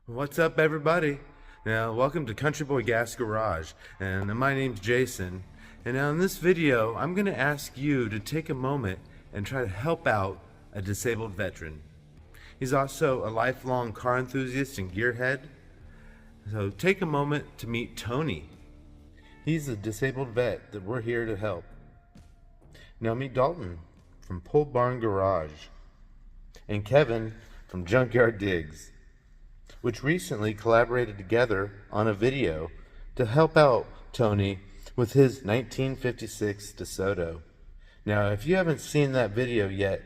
What's up, everybody? Now, welcome to Country Boy Gas Garage, and my name's Jason. And now in this video, I'm going to ask you to take a moment and try to help out a disabled veteran. He's also a lifelong car enthusiast and gearhead. So take a moment to meet Tony. He's a disabled vet that we're here to help. Now meet Dalton from Pole Barn Garage, and Kevin from Junkyard Digs, which recently collaborated together on a video to help out Tony with his 1956 DeSoto. Now, if you haven't seen that video yet,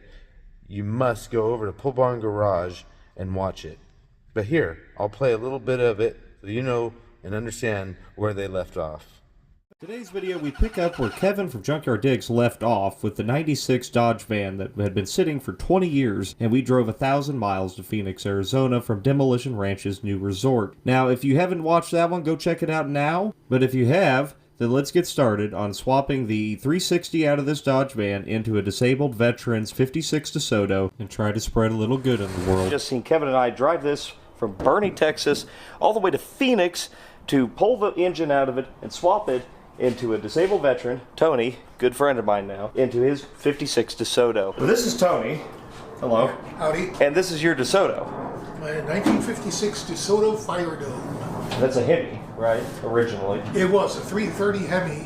you must go over to Pole Barn Garage and watch it. But here, I'll play a little bit of it so you know and understand where they left off. Today's video, we pick up where Kevin from Junkyard Digs left off with the 96 Dodge van that had been sitting for 20 years, and we drove 1,000 miles to Phoenix, Arizona from Demolition Ranch's new resort. Now, if you haven't watched that one, go check it out now. But if you have, then let's get started on swapping the 360 out of this Dodge van into a disabled veteran's 56 DeSoto and try to spread a little good in the world. Just seen Kevin and I drive this from Bernie, Texas, all the way to Phoenix to pull the engine out of it and swap it into a disabled veteran, Tony, good friend of mine now, into his 56 DeSoto. Well, this is Tony. Hello. Howdy. And this is your DeSoto. My 1956 DeSoto Fire Dome. That's a Hemi, right? Originally. It was a 330 Hemi,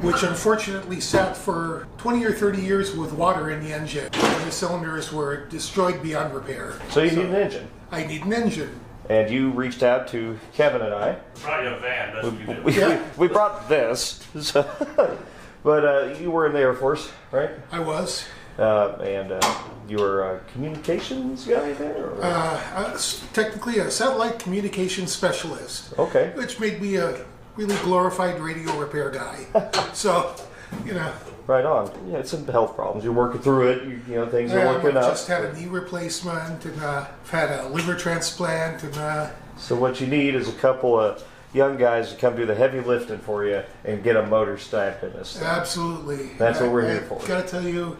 which unfortunately sat for 20 or 30 years with water in the engine. The cylinders were destroyed beyond repair. So you need an engine. I need an engine. And you reached out to Kevin and I. Brought you a van, that's what you did. We brought this. So, but you were in the Air Force, right? I was. And you were a communications guy there? Or? Technically a satellite communications specialist. Okay. Which made me a really glorified radio repair guy. So, you know. Right on. Yeah, it's some health problems. You're working through it. You know, things are working I out. just had a knee replacement, and I've had a liver transplant, and So what you need is a couple of young guys to come do the heavy lifting for you and get a motor stacked in this thing. Absolutely. That's what we're here for. I gotta tell you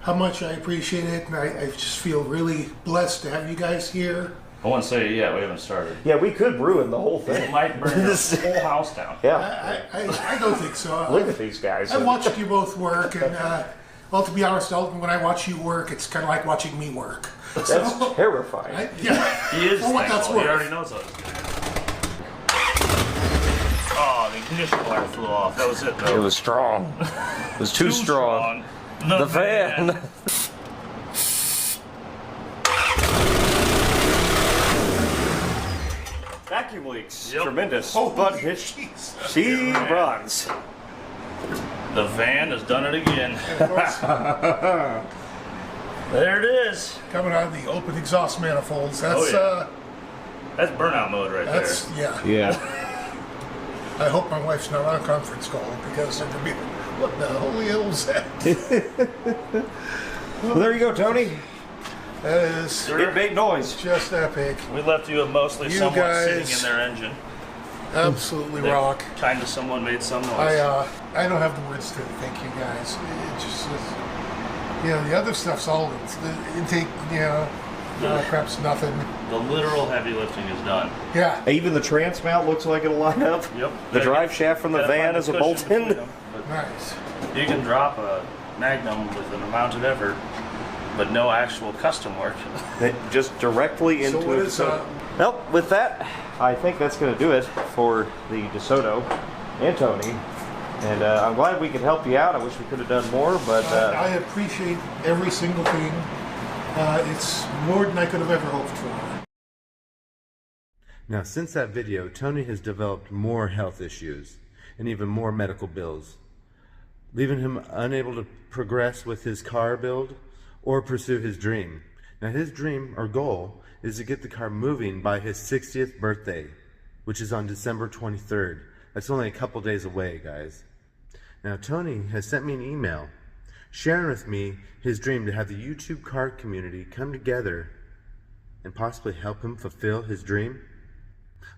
how much I appreciate it, and I just feel really blessed to have you guys here. I want to say, yeah, we haven't started. Yeah, we could ruin the whole thing. It might burn the whole house down. Yeah. I don't think so. Look at these guys. I watched you both work, and well, to be honest, Dalton, when I watch you work, it's kind of like watching me work. That's So, terrifying. yeah. He is For what that's thankful. He worth. already knows I was going to. Oh, the ignition wire flew off. That was it, though. It was strong. It was too strong. The van. Vacuum leaks. Yep. Tremendous. Oh, but jeez. she runs. The van has done it again. Of course, There it is. coming out of the open exhaust manifolds. That's Oh, That's burnout mode right that's there. Yeah. I hope my wife's not on a conference call because they're gonna be, what the holy hell was that? Well, there you go, Tony. That is It made noise. just epic. We left you mostly You someone guys- sitting in their engine. Absolutely rock. Kind of someone made some noise. I don't have the words to thank you guys. It just you know, the other stuff's all the intake, you know, crap's nothing. The literal heavy lifting is done. Yeah. Even the transmount looks like it'll line up. Yep. The drive shaft from the Gotta van find is a cushion bolt-in. between them, but Nice. You can drop a Magnum with an amount of effort, but no actual custom work. Just directly into So what it. is Well, with that, I think that's going to do it for the DeSoto and Tony. And I'm glad we could help you out. I wish we could have done more, but I appreciate every single thing. It's more than I could have ever hoped for. Now, since that video, Tony has developed more health issues and even more medical bills, leaving him unable to progress with his car build or pursue his dream. Now, his dream or goal is to get the car moving by his 60th birthday, which is on December 23rd. That's only a couple days away, guys. Now, Tony has sent me an email sharing with me his dream to have the YouTube car community come together and possibly help him fulfill his dream.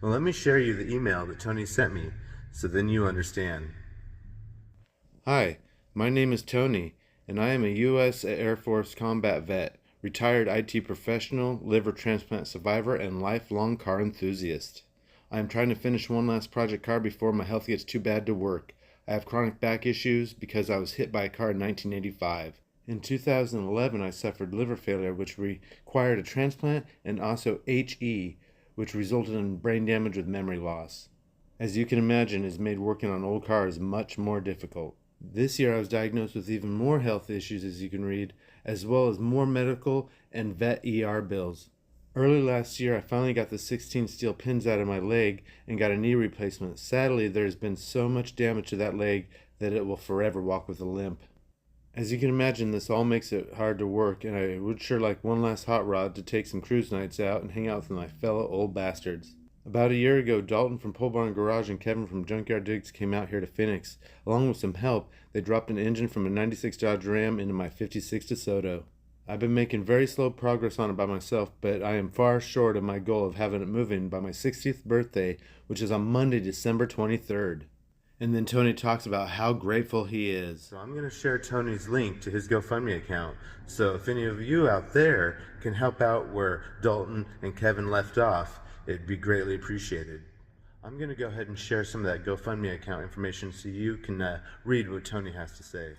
Well, let me share you the email that Tony sent me so then you understand. Hi, my name is Tony, and I am a U.S. Air Force combat vet retired IT professional, liver transplant survivor, and lifelong car enthusiast. I am trying to finish one last project car before my health gets too bad to work. I have chronic back issues because I was hit by a car in 1985. In 2011, I suffered liver failure, which required a transplant, and also HE, which resulted in brain damage with memory loss. As you can imagine, it's made working on old cars much more difficult. This year I was diagnosed with even more health issues, as you can read, as well as more medical and vet ER bills. Early last year I finally got the 16 steel pins out of my leg and got a knee replacement. Sadly, there has been so much damage to that leg that it will forever walk with a limp. As you can imagine, this all makes it hard to work, and I would sure like one last hot rod to take some cruise nights out and hang out with my fellow old bastards. About a year ago, Dalton from Pole Barn Garage and Kevin from Junkyard Digs came out here to Phoenix. Along with some help, they dropped an engine from a 96 Dodge Ram into my 56 DeSoto. I've been making very slow progress on it by myself, but I am far short of my goal of having it moving by my 60th birthday, which is on Monday, December 23rd. And then Tony talks about how grateful he is. So I'm going to share Tony's link to his GoFundMe account. So if any of you out there can help out where Dalton and Kevin left off, it'd be greatly appreciated. I'm going to go ahead and share some of that GoFundMe account information so you can read what Tony has to say.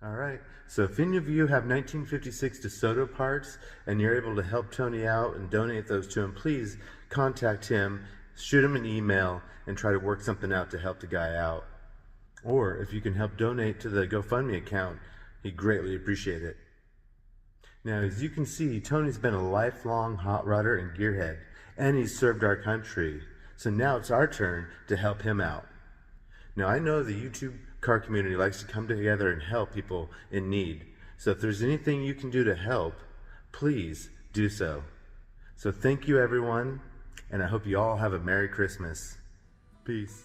Alright, so if any of you have 1956 DeSoto parts and you're able to help Tony out and donate those to him, please contact him shoot him an email and try to work something out to help the guy out. Or if you can help donate to the GoFundMe account, he'd greatly appreciate it. Now, as you can see, Tony's been a lifelong hot rodder and gearhead, and he's served our country. So now it's our turn to help him out. Now, I know the YouTube car community likes to come together and help people in need. So if there's anything you can do to help, please do so. So thank you, everyone, and I hope you all have a Merry Christmas. Peace.